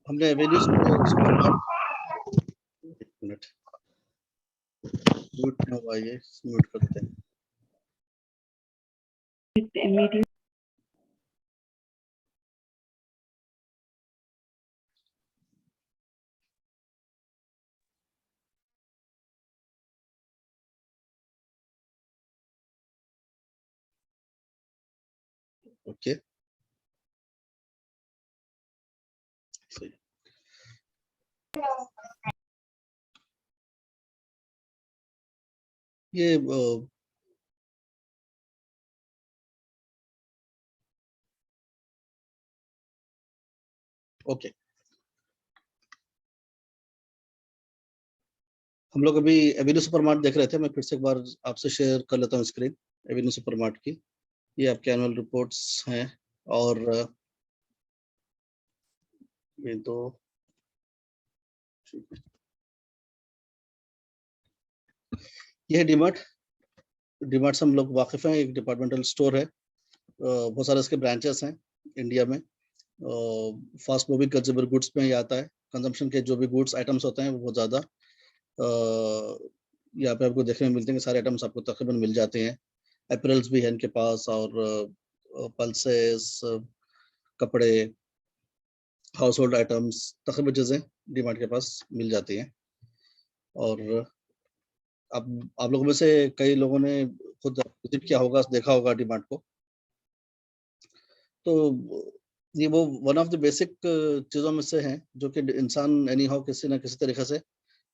हमने Avenue supermart, एक minute mute ना हुआ, ये म्यूट करते हैं। मीटिंग ओके, सही। ये ओके, हम लोग अभी एवेन्यू सुपरमार्ट देख रहे थे। मैं फिर से एक बार आपसे शेयर कर लेता हूँ स्क्रीन एवेन्यू सुपरमार्ट की। ये आपके एनुअल रिपोर्ट्स हैं और ये तो ये डीमार्ट से हम लोग वाकिफ हैं। एक डिपार्टमेंटल स्टोर है, बहुत सारे इसके ब्रांचेस हैं इंडिया में। फास्ट मूविंग कंज्यूमर गुड्स में ये आता है। कंजम्पशन के जो भी गुड्स आइटम्स होते हैं वो बहुत ज़्यादा यहाँ पे आपको देखने में मिलते हैं। सारे आइटम्स आपको तकरीबन मिल जाते हैं। अपरेल्स भी है इनके पास और पल्सेस, कपड़े, हाउस होल्ड आइटम्स, तकरीबन चीज़ें डीमार्ट के पास मिल जाती हैं। और आप लोगों में से कई लोगों ने खुद विजिट किया होगा, देखा होगा डीमार्ट को। तो ये वो वन ऑफ द बेसिक चीज़ों में से है जो कि इंसान एनी हाउ किसी ना किसी तरीके से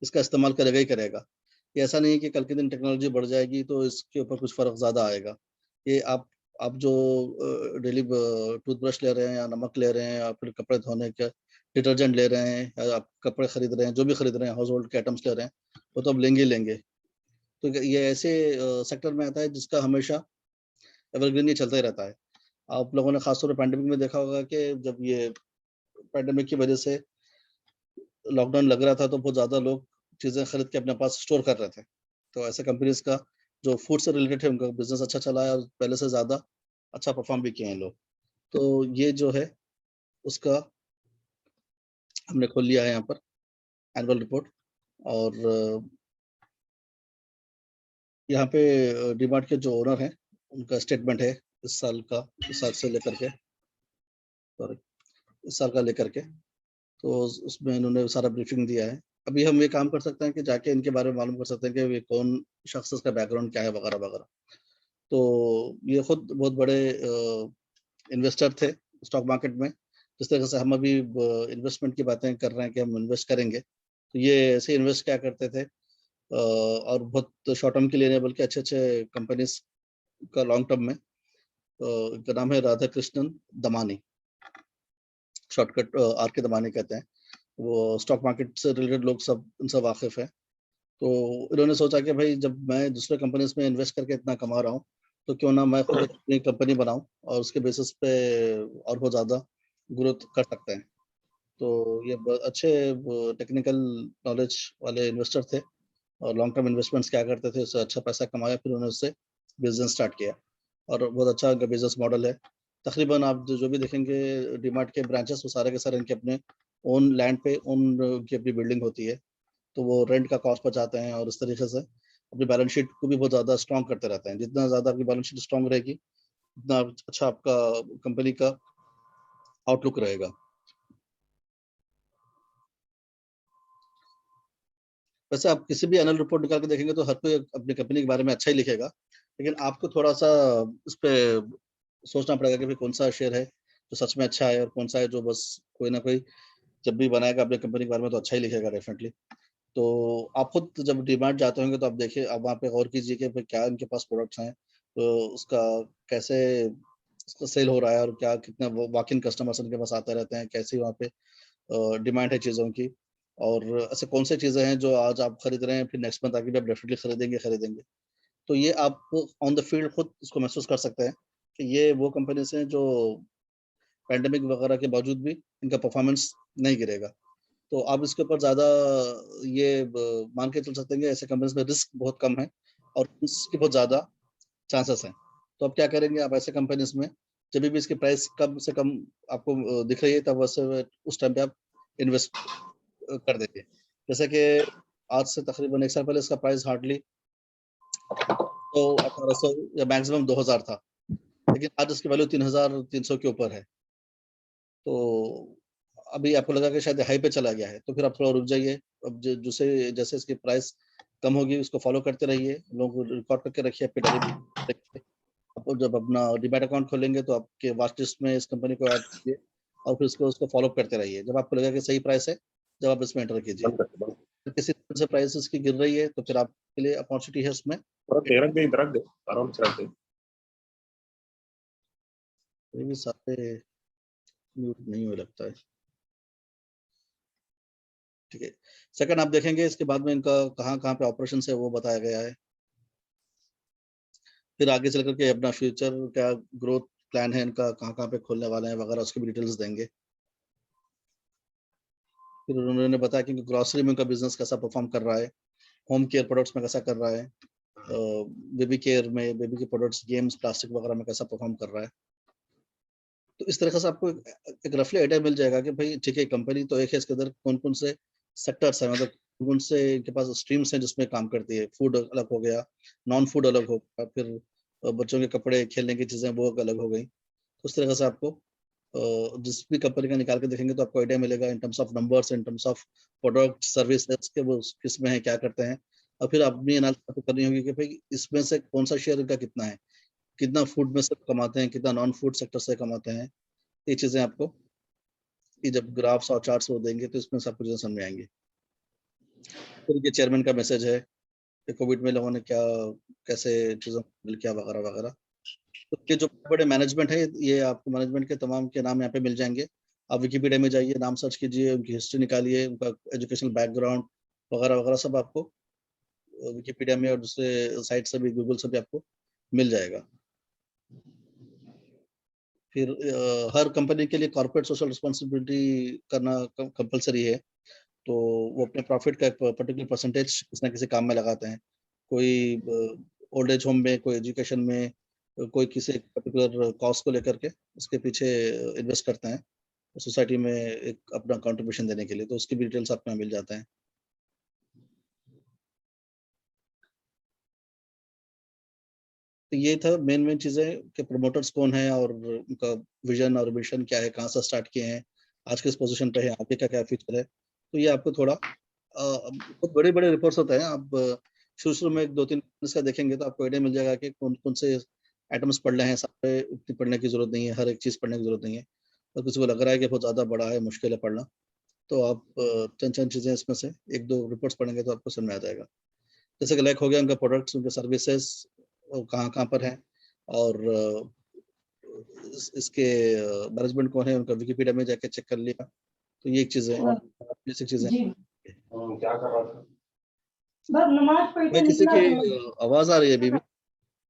इसका इस्तेमाल करेगा ही करेगा। ये ऐसा नहीं है कि कल के दिन टेक्नोलॉजी बढ़ जाएगी तो इसके ऊपर कुछ फ़र्क ज़्यादा आएगा। ये आप जो डेली टूथब्रश ले रहे हैं या नमक ले रहे हैं या फिर कपड़े धोने का डिटर्जेंट ले रहे हैं या आप कपड़े खरीद रहे हैं, जो भी खरीद रहे हैं, हाउस होल्ड के आइटम्स ले रहे हैं, वो तो अब लेंगे ही लेंगे। तो ये ऐसे सेक्टर में आता है जिसका हमेशा एवरग्रीन ये चलता ही रहता है। आप लोगों ने खासतौर पर पैंडेमिक में देखा होगा कि जब ये पैंडेमिक की वजह से लॉकडाउन लग रहा था तो बहुत ज़्यादा लोग चीज़ें खरीद के अपने पास स्टोर कर रहे थे। तो ऐसे कंपनीज़ का जो फूड से रिलेटेड है उनका बिज़नेस अच्छा चला है और पहले से ज़्यादा अच्छा परफ़ॉर्म भी किए हैं लोग। तो ये जो है उसका हमने खोल लिया है यहाँ पर एनुअल रिपोर्ट। और यहाँ पे डीमार्ट के जो ओनर हैं उनका स्टेटमेंट है इस साल का, इस साल से लेकर के, सॉरी, इस साल का लेकर के। तो उसमें इन्होंने सारा ब्रीफिंग दिया है। अभी हम ये काम कर सकते हैं कि जाके इनके बारे में मालूम कर सकते हैं कि ये कौन शख्स, इसका बैकग्राउंड क्या है वगैरह वगैरह। तो ये खुद बहुत बड़े इन्वेस्टर थे स्टॉक मार्केट में। जिस तरह से हम अभी इन्वेस्टमेंट की बातें कर रहे हैं कि हम इन्वेस्ट करेंगे, तो ये ऐसे इन्वेस्ट क्या करते थे और बहुत शॉर्ट टर्म के लिए नहीं बल्कि अच्छे अच्छे कंपनीज का लॉन्ग टर्म में। इनका नाम है राधा कृष्णन दमानी, शॉर्टकट आर के दमानी कहते हैं। वो स्टॉक मार्केट से रिलेटेड लोग सब उनसे वाकिफ है। तो इन्होंने सोचा कि भाई जब मैं दूसरे कंपनीज में इन्वेस्ट करके इतना कमा रहा हूँ तो क्यों ना मैं खुद एक अपनी कंपनी बनाऊं और उसके बेसिस पे और बहुत ज़्यादा ग्रोथ कर सकते हैं। तो ये अच्छे टेक्निकल नॉलेज वाले इन्वेस्टर थे और लॉन्ग टर्म इन्वेस्टमेंट्स क्या करते थे, उससे अच्छा पैसा कमाया, फिर उन्होंने उससे बिजनेस स्टार्ट किया और बहुत अच्छा बिजनेस मॉडल है। तकरीबन आप जो भी देखेंगे डीमार्ट के ब्रांचेस वो सारे के सारे इनके अपने ओन लैंड पे ओन की अपनी बिल्डिंग होती है। तो वो रेंट का कॉस्ट बचाते हैं और इस तरीके से अपनी बैलेंस शीट को भी बहुत ज़्यादा स्ट्रॉन्ग करते रहते हैं। जितना ज़्यादा आपकी बैलेंस शीट स्ट्रॉन्ग रहेगी उतना अच्छा आपका कंपनी का आउटलुक रहेगा। वैसे आप किसी भी एनुअल रिपोर्ट निकाल के देखेंगे तो हर कोई अपनी कंपनी के बारे में अच्छा ही लिखेगा, लेकिन आपको थोड़ा सा उस पे सोचना पड़ेगा कि भाई कौन सा शेयर है जो सच में अच्छा है और कौन सा है जो बस कोई ना कोई जब भी बनाएगा अपनी कंपनी के बारे में तो अच्छा ही लिखेगा डेफिनेटली। तो आप खुद जब डीमार्ट जाते होंगे तो आप देखिए, आप वहाँ पे गौर कीजिए कि भाई क्या इनके पास प्रोडक्ट्स हैं, तो उसका कैसे उसका सेल हो रहा है और क्या कितना वॉक इन कस्टमर्स उनके पास आते रहते हैं, कैसी वहाँ पे डिमांड है चीज़ों की, और ऐसे कौन से चीज़ें हैं जो आज आप खरीद रहे हैं फिर नेक्स्ट मंथ आके भी आप डेफिनेटली खरीदेंगे। तो ये आप ऑन द फील्ड खुद उसको महसूस कर सकते हैं कि ये वो कंपनीज हैं जो पैंडेमिक वगैरह के बावजूद भी इनका परफॉर्मेंस नहीं गिरेगा। तो आप इसके ऊपर ज़्यादा ये मान के चल सकते हैं कि ऐसे कंपनीज में रिस्क बहुत कम है और इसकी बहुत ज़्यादा चांसेस हैं। तो आप क्या करेंगे, आप ऐसे कंपनीज में जब भी इसकी प्राइस कम से कम आपको दिख रही है तब वैसे उस टाइम पे आप इन्वेस्ट कर देंगे। जैसे कि आज से तकरीबन 1 साल पहले इसका प्राइस हार्डली तो 1800 या मैक्सिमम 2000 था, लेकिन आज इसकी वैल्यू 3300 के ऊपर है। तो अभी आपको लगा कि शायद हाई पे चला गया है, तो फिर आप थोड़ा रुक जाइए। अब ज जैसे जैसे इसकी प्राइस कम होगी उसको फ़ॉलो करते रहिए, लोगों को रिकॉर्ड करके रखिए अपनी डायरी में रखिए। आप जब अपना डीमैट अकाउंट खोलेंगे तो आपके वॉच लिस्ट में इस कंपनी को ऐड कीजिए और फिर उसको फ़ॉलो करते रहिए। जब आपको लगे कि सही प्राइस है, जब आप इसमें एंटर कीजिए। फिर किसी तरह से प्राइस इसकी गिर रही है, तो फिर आपके लिए अपॉर्च्युनिटी है उसमें। इधर रख दे, आराम से रख दे। ये भी सारे म्यूट नहीं हुए लगता है। ठीक है। सेकंड आप देखेंगे इसके बाद में इनका कहाँ-कहाँ पे ऑपरेशंस है वो बताया गया है। फिर आगे चल कर के अपना फ्यूचर क्या ग्रोथ प्लान है इनका, कहाँ-कहाँ पे खोलने वाले हैं वगैरह उसकी भी डिटेल्स देंगे। फिर उन्होंने बताया कि ग्रोसरी में उनका बिज़नेस कैसा परफॉर्म कर रहा है, होम केयर प्रोडक्ट्स में कैसा कर रहा है, बेबी केयर में बेबी के प्रोडक्ट्स, गेम्स, प्लास्टिक वगैरह में कैसा परफॉर्म कर रहा है। तो इस तरीके से आपको एक रफली आइडिया मिल जाएगा कि भाई ठीक है, कंपनी तो एक है, इसके अंदर कौन-कौन से सेक्टर्स हैं, मतलब कौन से इनके पास स्ट्रीम्स हैं जिसमें काम करती है। फूड अलग हो गया, नॉन फूड अलग हो गया, फिर बच्चों के कपड़े, खेलने की चीज़ें वो अलग हो गई। तो उस तरह से आपको जिस भी कंपनी का निकाल के देखेंगे तो आपको आइडिया मिलेगा in terms of numbers, in terms of product, services के वो किसमें है, क्या करते हैं। और फिर अपनी एनालिसिस आपको करनी होगी कि भाई इसमें से कौन-सा शेयर इनका कितना है, कितना फूड में से कमाते हैं, कितना नॉन फूड सेक्टर से कमाते हैं। ये चीज़ें आपको कि जब ग्राफ्स और चार्ट्स वो देंगे तो इसमें सब चीज़ें समझ में आएँगी। फिर ये चेयरमैन का मैसेज है कि कोविड में लोगों ने क्या कैसे चीज़ों को हैंडल किया वगैरह-वगैरह। तो ये जो बड़े मैनेजमेंट है, ये आपको मैनेजमेंट के तमाम के नाम यहाँ पे मिल जाएँगे। आप विकिपीडिया में जाइए, नाम सर्च कीजिए, उनकी हिस्ट्री निकालिए, उनका एजुकेशनल बैकग्राउंड वगैरह-वगैरह सब आपको विकिपीडिया में और दूसरे साइट से भी, गूगल से भी आपको मिल जाएगा। फिर हर कंपनी के लिए कॉर्पोरेट सोशल रिस्पॉन्सिबिलिटी करना कंपल्सरी है। तो वो अपने प्रॉफिट का एक पर्टिकुलर परसेंटेज किसी न किसी काम में लगाते हैं। कोई ओल्ड एज होम में, कोई एजुकेशन में, कोई किसी पर्टिकुलर कॉज़ को लेकर के उसके पीछे इन्वेस्ट करते हैं, सोसाइटी में एक अपना कंट्रीब्यूशन देने के लिए, तो उसकी भी डिटेल्स आपको यहाँ मिल जाते हैं। तो ये था मेन चीज़ें कि प्रमोटर्स कौन हैं और उनका विज़न और मिशन क्या है, कहाँ से स्टार्ट किए हैं, आज किस पोज़ीशन पे है, आगे का क्या फ्यूचर है। तो ये आपको थोड़ा बहुत बड़े-बड़े रिपोर्ट्स होते हैं। आप शुरू-शुरू में 1-2-3 इसका देखेंगे तो आपको आइडिया मिल जाएगा कि कौन-कौन से आइटम्स पढ़ने हैं, सारे उतनी पढ़ने की ज़रूरत नहीं है, हर एक चीज़ पढ़ने की ज़रूरत नहीं है। और किसी को लग रहा है कि बहुत ज़्यादा बड़ा है, मुश्किल है पढ़ना, तो आप चंद-चंद चीज़ें इसमें से 1-2 रिपोर्ट्स पढ़ेंगे तो आपको समझ में आ जाएगा। जैसे कि लाइक हो गया उनका प्रोडक्ट्स, उनके सर्विसेज़ कहाँ-कहाँ पर हैं और इसके मैनेजमेंट कौन है, उनका विकिपीडिया में जाके चेक कर लिया। तो ये एक चीज़ है, बेसिक चीज़ें। जी। क्या कर रहा था? बस नमाज़ पढ़ के भाई किसी निकला की तो आवाज़ आ रही है अभी भी।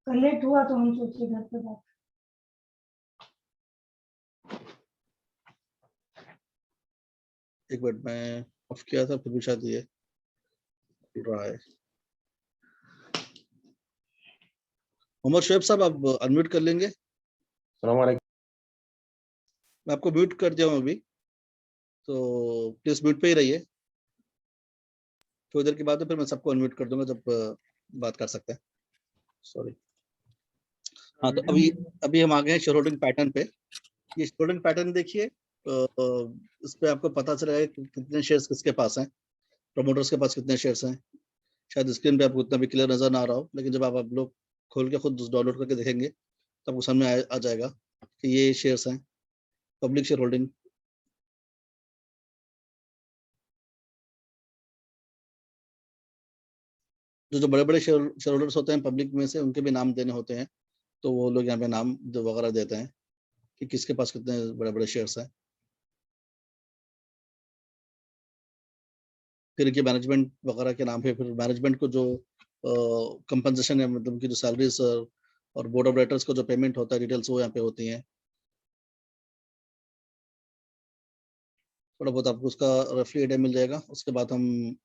लेट हुआ तो हम सोचे घर पे बात। एक मिनट मैं ऑफ किया था फिर भी शायद ये चल रहा है। मोहम्मद शुएब साहब आप अनम्यूट कर लेंगे? सलाम वालेकुम। मैं आपको म्यूट कर दिया हूँ अभी, तो प्लीज़ म्यूट पे ही रहिए। थोड़ी देर के बाद में फिर मैं सबको अनम्यूट कर दूँगा जब बात कर सकते हैं। सॉरी। हाँ, तो अभी हम आ गए हैं शेयर होल्डिंग पैटर्न पे। ये शेयर होल्डिंग पैटर्न देखिए, इस पे आपको पता चलेगा कि कितने शेयर्स किसके पास हैं, प्रमोटर्स के पास कितने शेयर्स हैं। शायद स्क्रीन पे आपको उतना भी क्लियर नज़र ना आ रहा हो, लेकिन जब आप लोग खोल के खुद डाउनलोड करके देखेंगे, तो आपको समझ में आ जाएगा कि ये शेयर्स हैं, पब्लिक शेयर होल्डिंग। जो बड़े-बड़े शेयर होल्डर्स होते हैं पब्लिक में से, उनके भी नाम देने होते हैं, तो वो लोग यहाँ पे नाम जो वगैरह देते हैं कि किसके पास कितने बड़े-बड़े शेयर्स हैं। फिर इनके मैनेजमेंट वगैरह के नाम पे फिर मैनेजमेंट को जो कंपनसेशन है, मतलब उनकी जो सैलरीज़ और बोर्ड ऑफ डायरेक्टर्स को जो पेमेंट होता है, डिटेल्स वो यहाँ पे होती हैं। थोड़ा बहुत आपको उसका रफली आइडिया मिल जाएगा। उसके बाद हम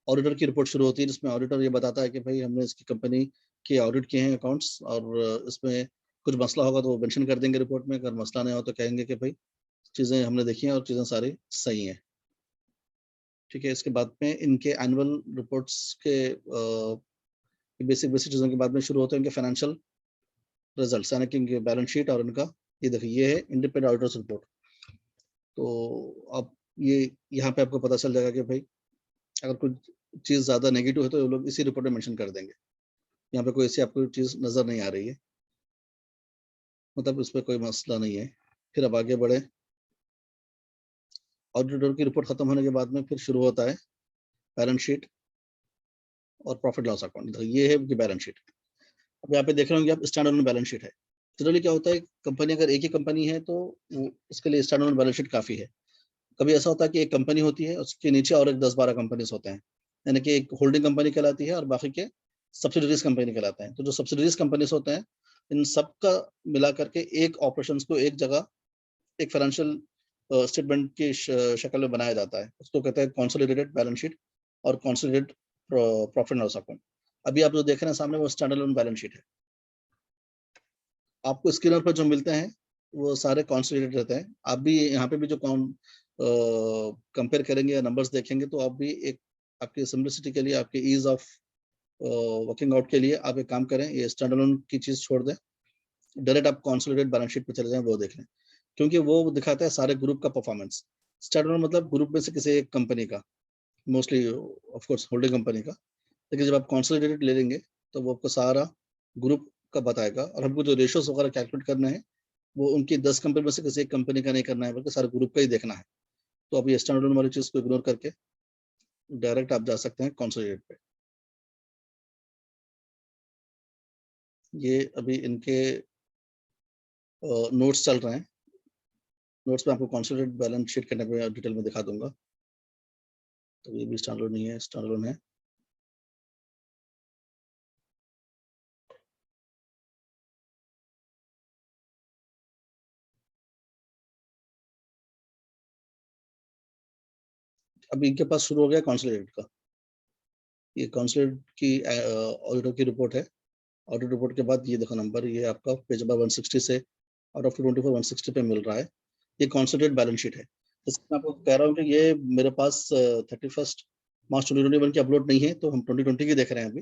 ऑडिटर की रिपोर्ट शुरू होती है, जिसमें ऑडिटर ये बताता है कि भाई हमने इसकी कंपनी के ऑडिट किए हैं अकाउंट्स, और इसमें कुछ मसला होगा तो वो मेंशन कर देंगे रिपोर्ट में, अगर मसला नहीं हो तो कहेंगे कि भाई चीज़ें हमने देखी हैं और चीज़ें सारी सही हैं। ठीक है। इसके बाद में इनके एनुअल रिपोर्ट्स के बेसिक बेसिक चीज़ों के बाद में शुरू होते हैं इनके फाइनेंशियल रिजल्ट्स, यानी कि इनके बैलेंस शीट और इनका ये देखिए ये है इंडिपेंडेंट ऑडिटर्स रिपोर्ट। तो अब ये यहाँ पे आपको पता चल जाएगा कि भाई अगर कुछ चीज़ ज़्यादा नेगेटिव है तो ये लोग इसी रिपोर्ट में मेंशन कर देंगे। यहाँ पे कोई ऐसी आपको चीज़ नज़र नहीं आ रही है, मतलब इस पे कोई मसला नहीं है। फिर अब आगे बढ़े, ऑडिटर की रिपोर्ट खत्म होने के बाद में फिर शुरू होता है बैलेंस शीट और प्रॉफिट लॉस अकाउंट। ये है कि बैलेंस शीट। अब यहाँ पे देख रहे होंगे आप स्टैंड अलोन बैलेंस शीट है। जनरली क्या होता है, कंपनी अगर एक ही कंपनी है तो उसके लिए स्टैंड अलोन बैलेंस शीट काफ़ी है। कभी ऐसा होता है कि एक कंपनी होती है, उसके नीचे और एक 10-12 कंपनीज होते हैं, यानी कि एक होल्डिंग कंपनी कहलाती है और बाकी के सब्सिडरीज कंपनी कहलाते हैं। तो जो सब्सिडरीज कंपनीज होते हैं, इन सब का मिला करके एक ऑपरेशंस को एक जगह एक फाइनेंशियल स्टेटमेंट की शक्ल में बनाया जाता है। उसको कहते हैं कंसोलिडेटेड बैलेंस शीट और consolidated profit and loss account. अभी आप जो देख रहे हैं सामने वो स्टैंड अलोन बैलेंस शीट है। आपको स्क्रीन पर जो मिलते हैं वो सारे कंसोलिडेटेड रहते हैं। आप भी यहाँ पे भी जो कंपेयर करेंगे या नंबर्स देखेंगे तो आप भी एक आपकी सिंपलिसिटी के लिए, आपके ईज ऑफ वर्किंग आउट के लिए आप एक काम करें, ये स्टैंड अलोन की चीज़ छोड़ दें, डायरेक्ट आप कंसोलिडेटेड बैलेंस शीट पे चले जाएं, वो देख लें, क्योंकि वो दिखाता है सारे ग्रुप का परफॉर्मेंस। स्टैंड अलोन मतलब ग्रुप में से किसी एक कंपनी का, mostly of course holding company का, लेकिन जब आप कंसोलिडेटेड ले लेंगे तो वो आपको सारा ग्रुप का बताएगा। और हमको जो रेशियोज वगैरह कैलकुलेट करना है वो उनकी 10 कंपनी में से किसी एक कंपनी का नहीं करना है, बल्कि सारे ग्रुप का ही देखना है। तो अब ये स्टैंड अलोन वाली चीज़ को इग्नोर करके डायरेक्ट आप जा सकते हैं कंसोलिडेटेड पे। ये अभी इनके नोट्स चल रहे हैं। नोट्स में आपको कंसोलिडेटेड बैलेंस शीट करने पे डिटेल में दिखा दूंगा। तो ये भी स्टैंड अलोन नहीं है, स्टैंड अलोन है। अभी इनके पास शुरू हो गया कंसोलिडेटेड का। ये कंसोलिडेटेड की ऑडिटर की रिपोर्ट है। ऑडिट रिपोर्ट के बाद ये देखो नंबर, ये आपका पेज नंबर 160 से आउट ऑफ 24 160 पे मिल रहा है। ये कंसोलिडेटेड बैलेंस शीट है। जैसे मैं आपको कह रहा हूँ कि ये मेरे पास 31 मार्च 2021 की अपलोड नहीं है, तो हम 2020 की देख रहे हैं अभी।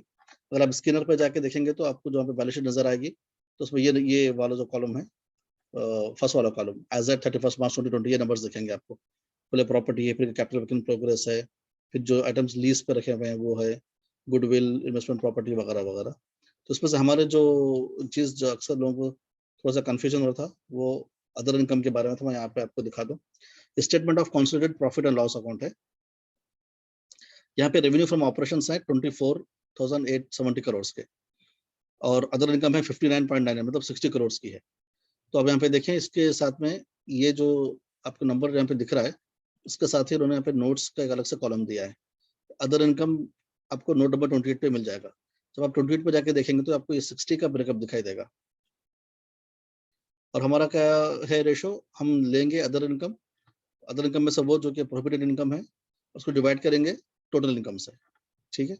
अगर आप स्कैनर पर जाके देखेंगे तो आपको जहाँ पे बैलेंस शीट नजर आएगी, तो उसमें ये वाला जो कॉलम है, फर्स्ट वाला कॉलम एज एट 31 मार्च 2020, ये नंबर्स दिखेंगे आपको। पहले प्रॉपर्टी है, फिर कैपिटल वर्क इन प्रोग्रेस है, फिर जो आइटम्स लीज पे रखे हुए हैं वो है, गुडविल, इन्वेस्टमेंट प्रॉपर्टी वगैरह वगैरह। तो उसमें से हमारे जो चीज़ जो अक्सर लोगों को थोड़ा सा कन्फ्यूजन होता था वो अदर इनकम के बारे में था। मैं यहाँ पे आपको दिखा दूँ, statement of consolidated profit and loss account है। यहाँ पे रेवेन्यू फ्रॉम ऑपरेशंस है 24,870 करोड़ के, और अदर इनकम है 59.9, मतलब 60 करोड़ की है। तो अब यहाँ पे देखें, इसके साथ में ये जो आपको नंबर यहाँ पे दिख रहा है, उसके साथ ही उन्होंने यहाँ पे नोट्स का एक अलग से कॉलम दिया है। अदर इनकम आपको नोट नंबर 28 पे मिल जाएगा। जब आप 28 पे जाके देखेंगे तो आपको ये 60 का ब्रेकअप दिखाई देगा। और हमारा क्या है रेशो, हम लेंगे अदर इनकम में से वो जो कि प्रोहिबिटेड इनकम है, उसको डिवाइड करेंगे टोटल इनकम से। ठीक है,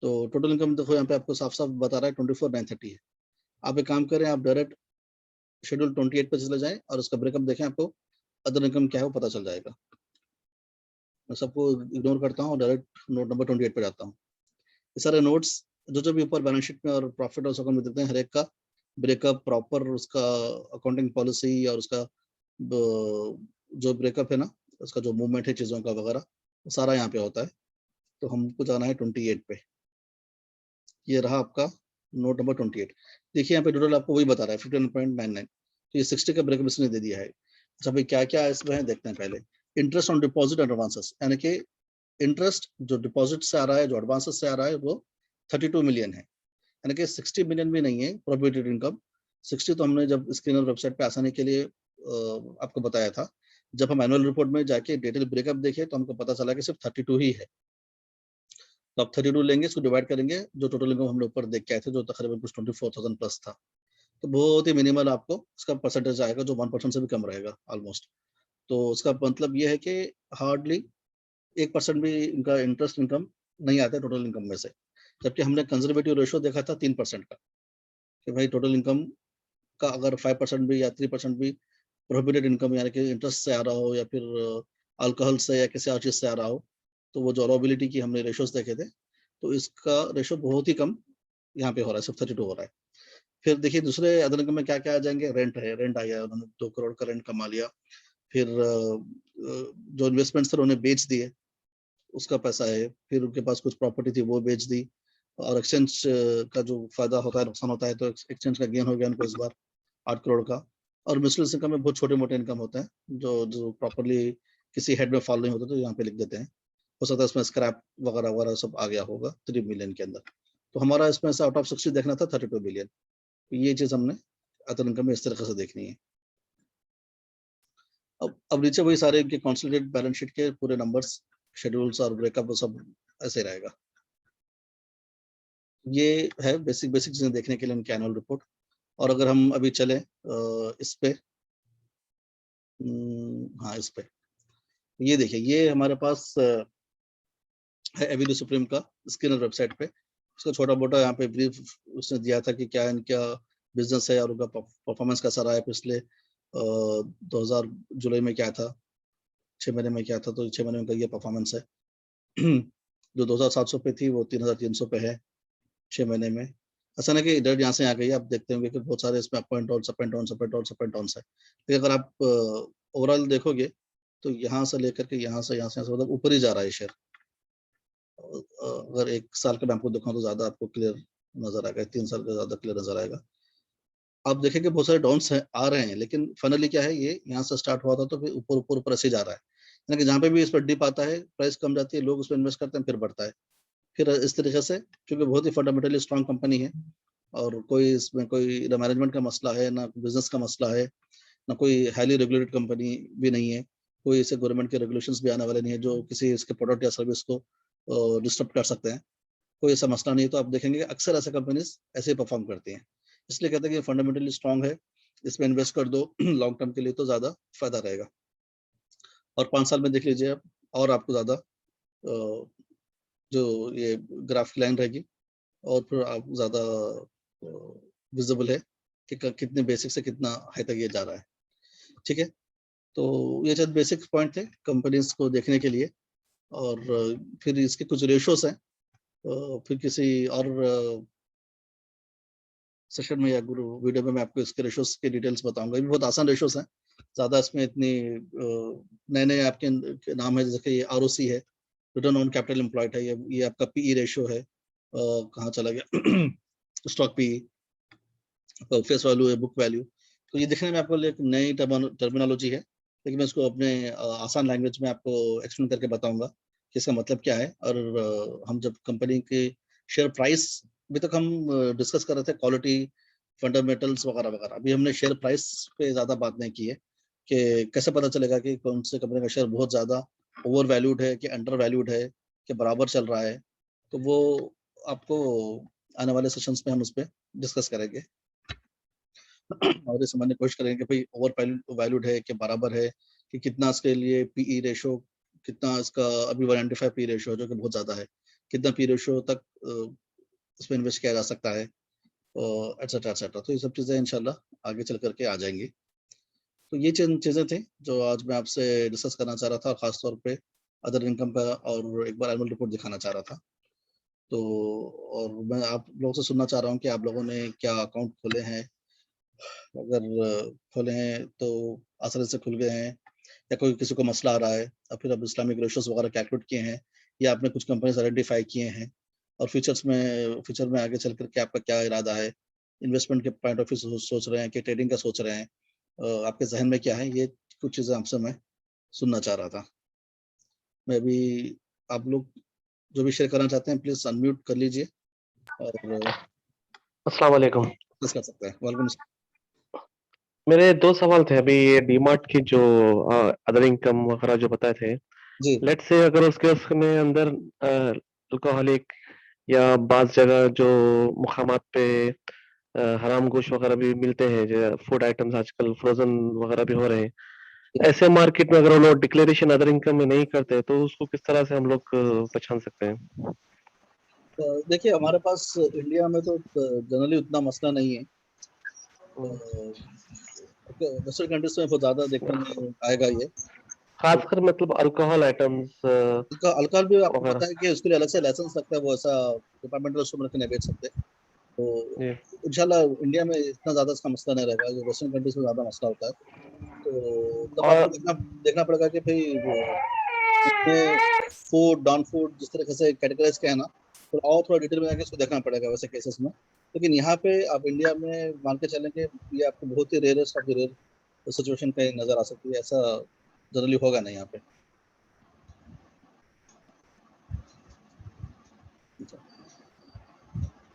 तो टोटल इनकम देखो यहाँ पे आपको साफ साफ बता रहा है 24,930 है। आप एक काम करें, आप डायरेक्ट शेड्यूल 28 पे चले जाएं और उसका ब्रेकअप देखें, आपको अदर इनकम क्या है वो पता चल जाएगा। मैं सबको इग्नोर करता हूँ, डायरेक्ट नोट नंबर 28 पे जाता हूँ। ये सारे नोट्स जो भी ऊपर बैलेंस शीट में और प्रॉफिट और लॉस अकाउंट में देते हैं, हर एक का ब्रेकअप प्रॉपर, उसका अकाउंटिंग पॉलिसी और उसका जो ब्रेकअप है ना, उसका जो मूवमेंट है चीज़ों का वगैरह, वो सारा यहाँ पे होता है। तो हमको जाना है 28 पे। ये रहा आपका नोट नंबर 28। देखिए यहाँ पे टोटल आपको वही बता रहा है 51.99। तो ये 60 का ब्रेकअप इसने दे दिया है। अच्छा भाई क्या क्या इसमें है देखते हैं पहले। Interest on deposit and advances, यानी कि इंटरेस्ट जो डिपॉजिट से आ रहा है, जो एडवांसेस से आ रहा है, वो 32 मिलियन है, यानी कि 60 मिलियन भी नहीं है प्रोहिबिटेड इनकम। 60 तो हमने जब स्क्रीनर वेबसाइट पे आसानी के लिए आपको बताया था। जब हम एनुअल रिपोर्ट में जाके डिटेल ब्रेकअप देखे तो हमको पता चला कि सिर्फ 32 ही है। तो आप 32 लेंगे, इसको डिवाइड करेंगे, जो टोटल इनकम हमने ऊपर देख के आए थे जो तकरीबन कुछ 24,000 प्लस था, तो बहुत ही मिनिमल आपको इसका परसेंटेज आएगा, जो 1% से भी कम रहेगा ऑलमोस्ट। तो उसका मतलब ये है कि हार्डली 1% भी इनका इंटरेस्ट इनकम नहीं आता है टोटल इनकम में से। जबकि हमने कंजर्वेटिव रेशो देखा था 3% का, कि भाई टोटल इनकम का अगर 5% भी या 3% भी प्रोहिबिटेड इनकम यानी कि इंटरेस्ट से आ रहा हो या फिर अल्कोहल से या किसी और चीज़ से आ रहा हो, तो वो जो अलाउबिलिटी की हमने रेशोज देखे थे, तो इसका रेशो बहुत ही कम यहाँ पे हो रहा है, सिर्फ 32 हो रहा है। फिर देखिए दूसरे अदर इनकम में क्या-क्या आ जाएँगे, रेंट है, रेंट आ गया, उन्होंने 2 करोड़ का रेंट कमा लिया। फिर जो इन्वेस्टमेंट्स थे उन्होंने बेच दिए, उसका पैसा है। फिर उनके पास कुछ प्रॉपर्टी थी वो बेच दी, और एक्सचेंज का जो फ़ायदा होता है, नुकसान होता है, तो एक्सचेंज का गेन हो गया उनको इस बार 8 करोड़ का। और मिसलेनियस इनकम में बहुत छोटे-मोटे इनकम होते हैं, जो प्रॉपर्ली किसी हेड में फॉलो नहीं होते, तो यहाँ पे लिख देते हैं। हो सकता है इसमें स्क्रैप वगैरह-वगैरह सब आ गया होगा 3 मिलियन के अंदर। तो हमारा इसमें से आउट ऑफ 60 देखना था 32 मिलियन। ये चीज़ हमने अदर इनकम में इस तरीके से देखनी है। अब नीचे वही सारे इनके कंसोलिडेटेड बैलेंस शीट के पूरे नंबर्स, शेड्यूल्स और ब्रेकअप वो सब ऐसे रहेगा। ये है बेसिक चीज़ें देखने के लिए उनकी एनुअल रिपोर्ट। और अगर हम अभी चलें इस पे, हाँ, इस पे। ये देखिए, ये हमारे पास है एवेन्यू सुप्रीम का स्किनर वेबसाइट पे। उसका छोटा-मोटा यहाँ पे ब्रीफ उसने दिया था कि क्या इनका बिज़नेस है और उनका परफॉर्मेंस कैसा रहा है पिछले 2000 जुलाई में क्या था, 6 महीने में क्या था, तो 6 महीने का ये परफॉर्मेंस है। जो 2700 पे थी वो 3300 पे है 6 महीने में। ऐसा नहीं कि इधर यहाँ से यहाँ गई, आप देखते होंगे कि बहुत सारे इसमें up and downs, up and downs, up and downs, up and downs है। लेकिन अगर आप ओवरऑल देखोगे तो यहाँ से लेकर के यहाँ से मतलब ऊपर ही जा रहा है शेयर। अगर 1 साल का मैं आपको दिखाऊँ तो ज़्यादा आपको क्लियर नज़र आएगा, 3 साल का ज़्यादा क्लियर नज़र आएगा। आप देखेंगे बहुत सारे डाउन्स हैं, आ रहे हैं, लेकिन फाइनली क्या है, ये यहाँ से स्टार्ट हुआ था तो फिर ऊपर, ऊपर, ऊपर ऐसे ही जा रहा है। यानी कि जहाँ पे भी इस पर डिप आता है, प्राइस कम जाती है, लोग उसमें इन्वेस्ट करते हैं, फिर बढ़ता है। फिर इस तरीके से, क्योंकि बहुत ही फंडामेंटली स्ट्रॉन्ग कंपनी है और कोई इसमें कोई ना मैनेजमेंट का मसला है, ना बिज़नेस का मसला है, ना कोई हाइली रेगुलेटेड कंपनी भी नहीं है। कोई ऐसे गवर्नमेंट के रेगुलेशंस भी आने वाले नहीं है जो किसी इसके प्रोडक्ट या सर्विस को डिस्टर्ब कर सकते हैं। कोई ऐसा मसला नहीं है, तो आप देखेंगे कि अक्सर ऐसे कंपनीज़ ऐसे ही परफ़ॉर्म करती हैं। इसलिए कहते हैं कि फंडामेंटली स्ट्रॉन्ग है, इसमें इन्वेस्ट कर दो लॉन्ग टर्म के लिए तो ज़्यादा फ़ायदा रहेगा। और 5 साल में देख लीजिए आप, और आपको ज़्यादा जो ये ग्राफ की लाइन रहेगी और फिर आप ज़्यादा विज़िबल है कि क कितने बेसिक से कितना हाई तक ये जा रहा है। ठीक है? तो ये शायद बेसिक पॉइंट थे कंपनीज़ को देखने के लिए। और फिर इसके कुछ रेशियोज़ हैं, फिर किसी और सेशन में या गुरु वीडियो में मैं आपको इसके रेशियोज़ की डिटेल्स बताऊँगा। ये भी बहुत आसान रेशियोज़ हैं, ज़्यादा इसमें इतनी नए-नए आपके नाम है, जैसे कि ये आरओसी है, रिटर्न ऑन कैपिटल एम्प्लॉयड है, ये आपका पीई रेशियो है, कहाँ चला गया स्टॉक पीई, फेस वैल्यू है, बुक वैल्यू। तो ये देखने में आपको एक नई टर्मिनोलॉजी है, लेकिन मैं इसको अपने आसान लैंग्वेज में आपको एक्सप्लेन करके बताऊँगा कि इसका मतलब क्या है। और हम जब कंपनी के शेयर प्राइस, अभी तक हम डिस्कस कर रहे थे क्वालिटी, फंडामेंटल्स वगैरह-वगैरह। अभी हमने शेयर प्राइस पे ज़्यादा बात नहीं की है कि कैसे पता चलेगा कि कौन से कंपनी का शेयर बहुत ज़्यादा ओवर वैल्यूड है कि अंडर वैल्यूड है कि बराबर चल रहा है। तो वो आपको आने वाले सेशंस में हम उस पे डिस्कस करेंगे। और ये समझने की कोशिश करेंगे कि भाई ओवर वैल्यूड है कि बराबर है, कि कितना इसके लिए पीई रेशियो, कितना इसका अभी 195 पी रेशियो है जो कि बहुत ज़्यादा है, कितना पी रेशियो तक इसमें इन्वेस्ट किया जा सकता है, एटसेट्रा एटसेट्रा। तो ये सब चीज़ें इंशाल्लाह आगे चल करके आ जाएंगी। तो ये चंद चीज़ें थी जो आज मैं आपसे डिस्कस करना चाह रहा था, खास तौर पे अदर इनकम का, और एक बार एनुअल रिपोर्ट दिखाना चाह रहा था। तो और मैं आप लोगों से सुनना चाह रहा हूँ कि आप लोगों ने क्या अकाउंट खोले हैं, अगर खोले हैं तो आसानी से खुल गए हैं, या कोई किसी को मसला आ रहा है, या फिर अब इस्लामिक रेशियोज़ वगैरह कैलकुलेट किए हैं, या आपने कुछ कंपनीज़ आइडेंटिफ़ाई किए हैं, और फ्यूचर में आगे चल कर के आपका क्या इरादा है? इन्वेस्टमेंट के पॉइंट ऑफ व्यू से सोच रहे हैं कि ट्रेडिंग का सोच रहे हैं? आपके ज़हन में क्या है? ये कुछ चीज़ें आपसे मैं सुनना चाह रहा था। मैं अभी, आप लोग जो भी शेयर करना चाहते हैं प्लीज़ अनम्यूट कर लीजिए और अस्सलाम वालेकुम। डिस्कस कर सकते हैं। वालेकुम अस्सलाम। मेरे 2 सवाल थे। अभी ये डीमार्ट की जो अदर इनकम वगैरह जो बताए थे, जी। लेट्स से अगर उसमें अंदर अल्कोहलिक या बाज़ जगह जो मुकामात पे हराम गोश्त वगैरह भी मिलते हैं, जो फूड आइटम्स आजकल फ्रोज़न वगैरह भी हो रहे हैं। ऐसे मार्केट में अगर वो लोग डिक्लेरेशन अदर इनकम में नहीं करते, तो उसको किस तरह से हम लोग पहचान सकते हैं? देखिए, हमारे पास इंडिया में तो जनरली उतना मसला नहीं है। वेस्टर्न कंट्रीज़ में बहुत ज़्यादा देखने में आएगा ये। खासकर मतलब अल्कोहल आइटम्स अल्कोहल भी आपको वगैरह। पता है कि उसके लिए अलग से लाइसेंस लगता है, वो ऐसा डिपार्टमेंटल स्टोर में नहीं बेच सकते। तो जी। इंशाल्लाह इंडिया में इतना ज़्यादा इसका मसला नहीं रहेगा, जो वेस्टर्न कंट्रीज में ज़्यादा मसला होता है। तो तब आपको और देखना पड़ेगा कि भाई वो उसमें फूड, नॉन फूड जिस तरीके से कैटेगराइज़ किया है ना, तो और थोड़ा डिटेल में जाके उसको देखना पड़ेगा वैसे केसेस में। लेकिन यहाँ पे आप इंडिया में मान के चलें कि ये आपको बहुत ही rarest of the rare situation कहीं नज़र आ सकती है, ऐसा जनरली होगा नहीं यहाँ पे।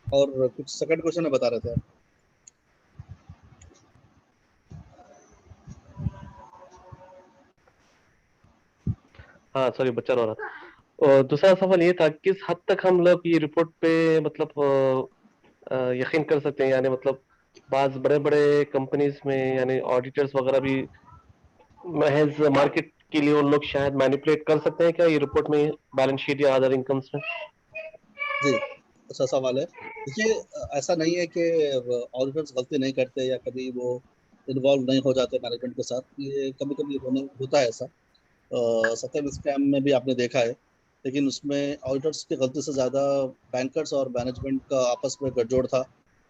और कुछ सेकंड क्वेश्चन में बता रहे थे आप? हाँ सॉरी, बच्चा रो रहा था। और दूसरा सवाल ये था, किस हद तक हम लोग ये रिपोर्ट पे मतलब यकीन कर सकते हैं, यानी मतलब बाज बड़े बड़े कंपनीज में यानी ऑडिटर्स वगैरह भी महज मार्केट के लिए उन लोग शायद मैनिपुलेट कर सकते हैं क्या ये रिपोर्ट में, बैलेंस शीट या अदर इनकम्स में? जी, अच्छा सवाल है। देखिए ऐसा नहीं है कि ऑडिटर्स गलती नहीं करते या कभी वो इन्वॉल्व नहीं हो जाते मैनेजमेंट के साथ, ये कभी-कभी होने होता है ऐसा। सत्यम स्कैम में भी आपने देखा है, लेकिन उसमें ऑडिटर्स की गलती से ज़्यादा बैंकर्स और मैनेजमेंट का आपस में गठजोड़ था,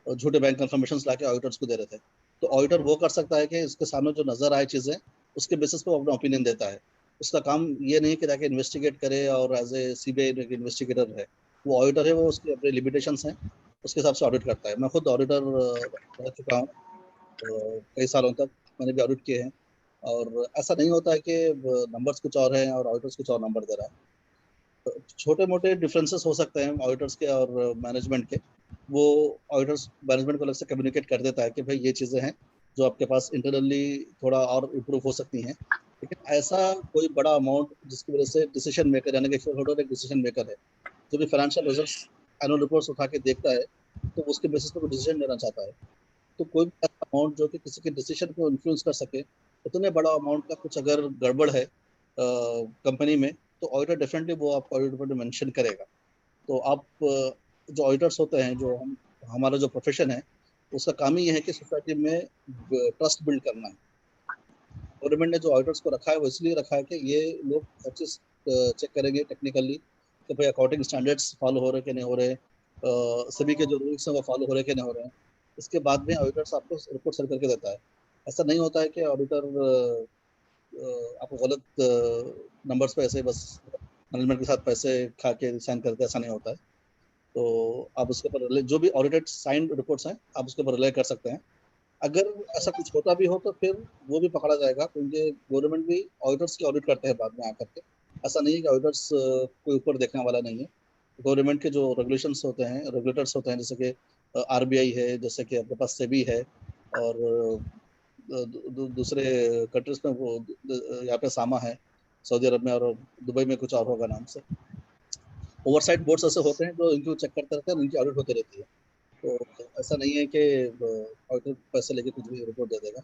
और झूठे बैंक कन्फर्मेशंस लाके ऑडिटर्स को दे रहे थे। तो ऑडिटर वो कर सकता है कि इसके सामने जो नज़र आए चीज़ें, उसके बेसिस पे वो अपना ओपिनियन देता है। उसका काम ये नहीं कि जाके इन्वेस्टिगेट करे और एज़ ए सीबीआई इन्वेस्टिगेटर है। वो ऑडिटर है, वो उसके अपने लिमिटेशंस हैं, उसके हिसाब से ऑडिट करता है। मैं खुद ऑडिटर रह चुका हूँ कई सालों तक, मैंने भी ऑडिट किए हैं, और ऐसा नहीं होता है कि नंबर्स कुछ और हैं और ऑडिटर्स कुछ और नंबर दे रहा है। तो छोटे-मोटे डिफरेंसेस हो सकते हैं ऑडिटर्स के और मैनेजमेंट के। वो ऑडिटर्स मैनेजमेंट को अलग से कम्युनिकेट कर देता है कि भाई ये चीज़ें हैं, जो आपके पास इंटरनली थोड़ा और इम्प्रूव हो सकती हैं। लेकिन ऐसा कोई बड़ा अमाउंट जिसकी वज़ह से डिसीजन मेकर यानी कि शेयर होल्डर एक डिसीजन मेकर है, जो भी फाइनेंशियल रिजल्ट्स एनुअल रिपोर्ट्स उठा के देखता है, तो उसके बेसिस पे वो डिसीजन लेना चाहता है। तो कोई भी ऐसा अमाउंट जो कि किसी के डिसीजन को इन्फ्लुएंस कर सके, उतने बड़ा अमाउंट का कुछ अगर गड़बड़ है कंपनी में, तो ऑडिटर डेफिनेटली वो आपको ऑडिट रिपोर्ट में मेंशन करेगा। तो आप जो ऑडिटर्स होते हैं, जो हमारा जो प्रोफेशन है, उसका काम ही ये है कि सोसाइटी में ट्रस्ट बिल्ड करना है। गवर्नमेंट ने जो ऑडिटर्स को रखा है, वो इसलिए रखा है कि ये लोग हर चीज़ चेक करेंगे टेक्निकली कि भाई अकाउंटिंग स्टैंडर्ड्स फॉलो हो रहे हैं कि नहीं हो रहे, सभी के जो रूल्स हैं वो फॉलो हो रहे हैं कि नहीं हो रहे हैं। इसके बाद में ऑडिटर्स आपको रिपोर्ट सर्व करके देता है। ऐसा नहीं होता है कि ऑडिटर आपको गलत नंबर्स पे ऐसे बस मैनेजमेंट के साथ पैसे खा के साइन करते, ऐसा नहीं होता है। तो आप उसके ऊपर रिले जो भी ऑडिटेड साइंड रिपोर्ट्स हैं, आप उसके ऊपर रिलाई कर सकते हैं। अगर ऐसा कुछ होता भी हो तो फिर वो भी पकड़ा जाएगा, क्योंकि गवर्नमेंट भी ऑडिटर्स की ऑडिट करते हैं बाद में आकर के। ऐसा नहीं है कि ऑडिटर्स कोई ऊपर देखने वाला नहीं है। गवर्नमेंट के जो रेगुलेशंस होते हैं, रेगुलेटर्स होते हैं, जैसे कि आरबीआई है, जैसे कि आपके पास सेबी है, और दूसरे कंट्रीज में वो यहाँ पे सामा है, सऊदी अरब में, और दुबई में कुछ और होगा नाम से। ओवरसाइट बोर्ड्स ऐसे होते हैं जो इनको चेक करते रहते हैं, इनकी ऑडिट होती रहती है। तो ऐसा नहीं है कि ऑडिटर पैसे लेके कुछ भी रिपोर्ट दे देगा।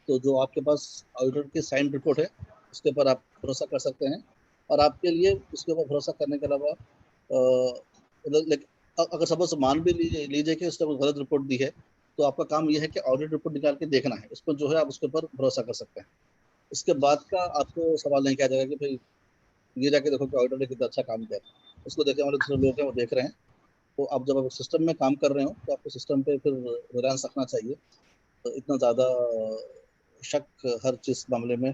तो जो आपके पास ऑडिटर की साइंड रिपोर्ट है, उसके ऊपर आप भरोसा कर सकते हैं। और आपके लिए उसके ऊपर भरोसा करने के अलावा अगर सपोज मान भी लीजिए कि उसने कोई गलत रिपोर्ट दी है, तो आपका काम ये है कि ऑडिट रिपोर्ट निकाल के देखना है, उस पर जो है आप उसके ऊपर भरोसा कर सकते हैं। उसके बाद का आपको सवाल नहीं किया जाएगा कि भाई ये जाके देखो कि ऑडिटर ने कितना अच्छा काम किया। उसको देखने वाले दूसरे लोग हैं, वो देख रहे हैं। तो आप जब आप सिस्टम में काम कर रहे हो, तो आपको सिस्टम पे फिर रिलायंस रखना चाहिए। तो इतना ज़्यादा शक हर चीज़ मामले में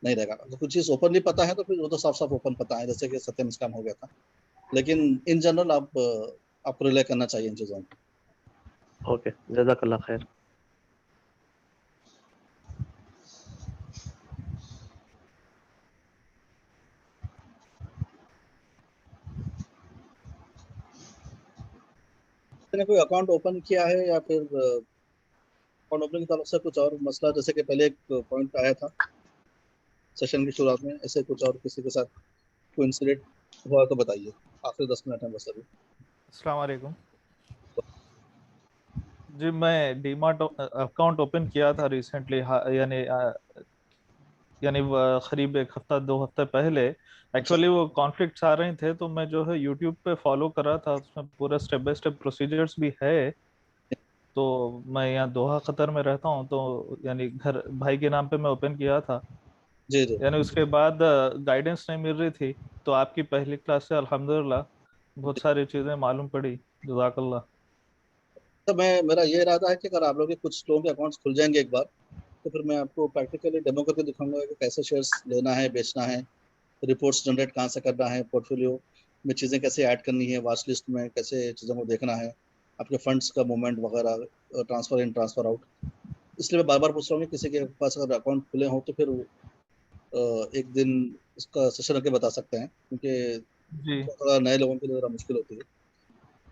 नहीं रहेगा। तो कुछ चीज़ ओपनली पता है तो फिर वो तो साफ-साफ ओपन पता है, जैसे कि सत्यम स्कैम हो गया था। लेकिन इन जनरल आपको रिलाई करना चाहिए इन चीज़ों पे। ओके, जज़ाकल्लाह खैर। मैंने कोई अकाउंट ओपन किया है या फिर अकाउंट ओपनिंग की तरफ से कुछ और मसला, जैसे कि पहले एक पॉइंट आया था सेशन की शुरुआत में, ऐसे कुछ और किसी के साथ कोई इंसिडेंट हुआ तो बताइए। आखिरी 10 मिनट हैं बस अभी। अस्सलाम वालेकुम जी। मैं डीमार्ट अकाउंट ओपन किया था रिसेंटली, यानी करीब एक हफ्ता 2 हफ्ते पहले। अच्छा, एक्चुअली वो कॉन्फ्लिक्ट्स आ रहे थे, तो मैं जो है यूट्यूब पे फॉलो कर रहा था, उसमें पूरा स्टेप बाय स्टेप प्रोसीजर्स भी है। तो मैं यहाँ दोहा कतर में रहता हूँ, तो यानी घर भाई के नाम पे मैं ओपन किया था। जी जी यानी उसके बाद गाइडेंस नहीं मिल रही थी, तो आपकी पहली क्लास से अल्हम्दुलिल्लाह बहुत सारी चीजें मालूम पड़ी। जज़ाकल्लाह। तो मैं मेरा ये इरादा है कि अगर आप लोग के कुछ लोगों के अकाउंट्स खुल जाएंगे एक बार, तो फिर मैं आपको प्रैक्टिकली डेमो करके दिखाऊंगा कि कैसे शेयर्स लेना है, बेचना है, रिपोर्ट्स जनरेट कहाँ से करना है, पोर्टफोलियो में चीज़ें कैसे ऐड करनी है, वॉच लिस्ट में कैसे चीज़ों को देखना है, आपके फंड्स का मूवमेंट वगैरह, ट्रांसफर इन ट्रांसफर आउट। इसलिए मैं बार बार पूछ रहा हूँ कि किसी के पास अगर अकाउंट खुले हो तो फिर एक दिन उसका सेशन रख के बता सकते हैं, क्योंकि जी थोड़ा नए लोगों के लिए ज़रा मुश्किल होती है।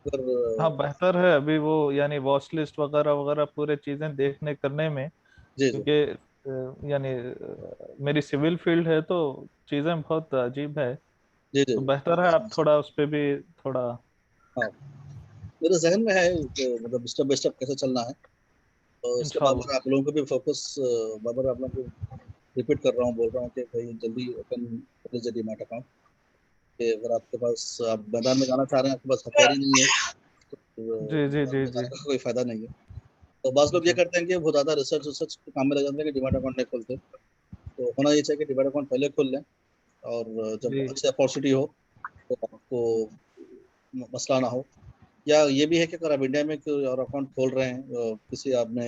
अगर हाँ, बेहतर है अभी वो यानी वॉच लिस्ट वगैरह वगैरह पूरे चीजें देखने करने में, जी जी क्योंकि यानी मेरी सिविल फील्ड है तो चीजें बहुत अजीब है। जी जी तो बेहतर है आप थोड़ा उस पे भी थोड़ा। हाँ, मेरे जहन में है कि मतलब स्टेप बाय स्टेप कैसे चलना है। और इसलिए बार इंशाल्लाह। बार आप लोगों को भी फोकस, बार बार आप लोगों को रिपीट कर रहा हूँ, बोल रहा हूँ कि भाई जल्दी ओपन कर लीजिए डीमैट अकाउंट। कि अगर आपके पास, आप मैदान में जाना चाह रहे हैं, आपके पास हथियार ही नहीं है, तो जी जी मैदान जी में जी जाने का कोई फायदा नहीं है। तो बास लोग ये जी करते हैं कि बहुत ज़्यादा रिसर्च रिसर्च के काम में लग जाते हैं कि डीमैट अकाउंट नहीं खोलते। तो होना ये चाहिए कि डीमैट अकाउंट पहले खोल लें, और जब जी। अच्छी अपॉर्चुनिटी हो तो आपको मसला ना हो। या ये भी है कि अगर आप इंडिया में कोई और अकाउंट खोल रहे हैं, किसी आपने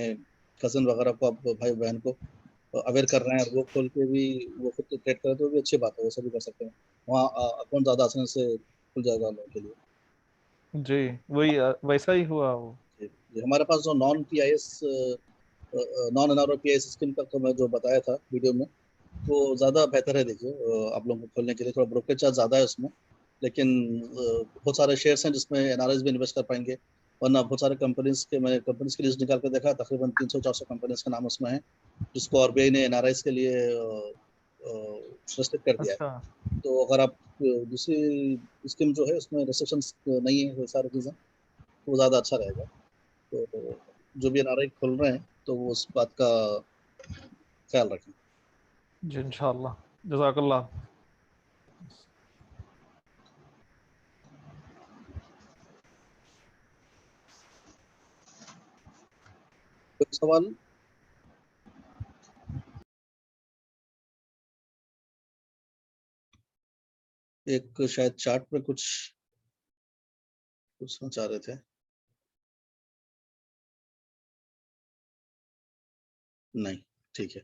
कजन वगैरह को, आप भाई बहन को अवेयर कर रहे हैं, और वो खोल के भी वो खुद ट्रेड करे, तो भी अच्छी बात है, वैसे भी कर सकते हैं। वहाँ अकाउंट ज़्यादा आसानी से खुल जाएगा लोगों के लिए। जी वही वैसा ही हुआ वो। जी, हमारे पास जो non P I S, non N R O P I S scheme का तो मैं जो बताया था वीडियो में, वो ज़्यादा बेहतर है। देखिए, आप लोगों को खोलने के लिए थोड़ा ब्रोकरेज चार्ज ज़्यादा है उसमें, लेकिन बहुत सारे शेयर्स हैं जिसमें एनआरआईज भी इन्वेस्ट कर पाएंगे। वरना बहुत सारे कंपनीज के, मैंने कंपनीज की लिस्ट निकाल कर देखा, तकरीबन 300-400 कंपनीज का नाम उसमें है, जिसको आरबीआई ने एनआरआईज के लिए रिस्ट्रिक्ट कर दिया है। अच्छा। तो अगर आप दूसरी स्कीम जो है उसमें रिस्ट्रिक्शन नहीं है, वो सारी चीज़ें, वो ज़्यादा अच्छा रहेगा। तो जो भी एनआरआई खोल रहे हैं तो वो उस बात का ख्याल रखें। जी इंशाल्लाह। जज़ाकल्लाह। कोई सवाल? एक शायद चार्ट पे कुछ पूछना चाह रहे थे। नहीं, ठीक है।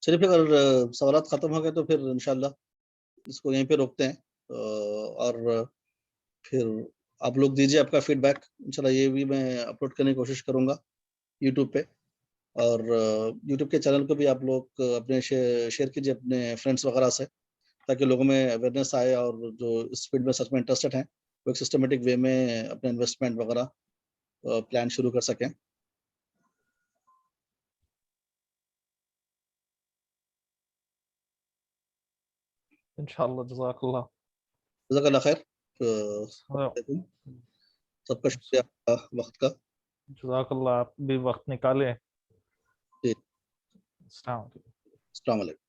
चलिए फिर, अगर सवालात खत्म हो गए तो फिर इंशाल्लाह इसको यहीं पे रोकते हैं। और फिर आप लोग दीजिए आपका फीडबैक, इंशाल्लाह ये भी मैं अपलोड करने की कोशिश करूंगा यूट्यूब पे। और यूट्यूब के चैनल को भी आप लोग अपने शेयर कीजिए अपने फ्रेंड्स वगैरह से, ताकि लोगों में अवेयरनेस आए, और जो इस फील्ड में सच में इंटरेस्टेड हैं वो एक सिस्टमेटिक वे में अपने इन्वेस्टमेंट वगैरह प्लान शुरू कर सकें। इंशाल्लाह। जज़ाकल्लाह। जज़ाकल्लाह खैर। हाँ, सबका शुक्रिया वक्त का। जज़ाकल्लाह, आप भी वक्त निकालें। जी, अस्सलाम वालेकुम। अस्सलाम वालेकुम।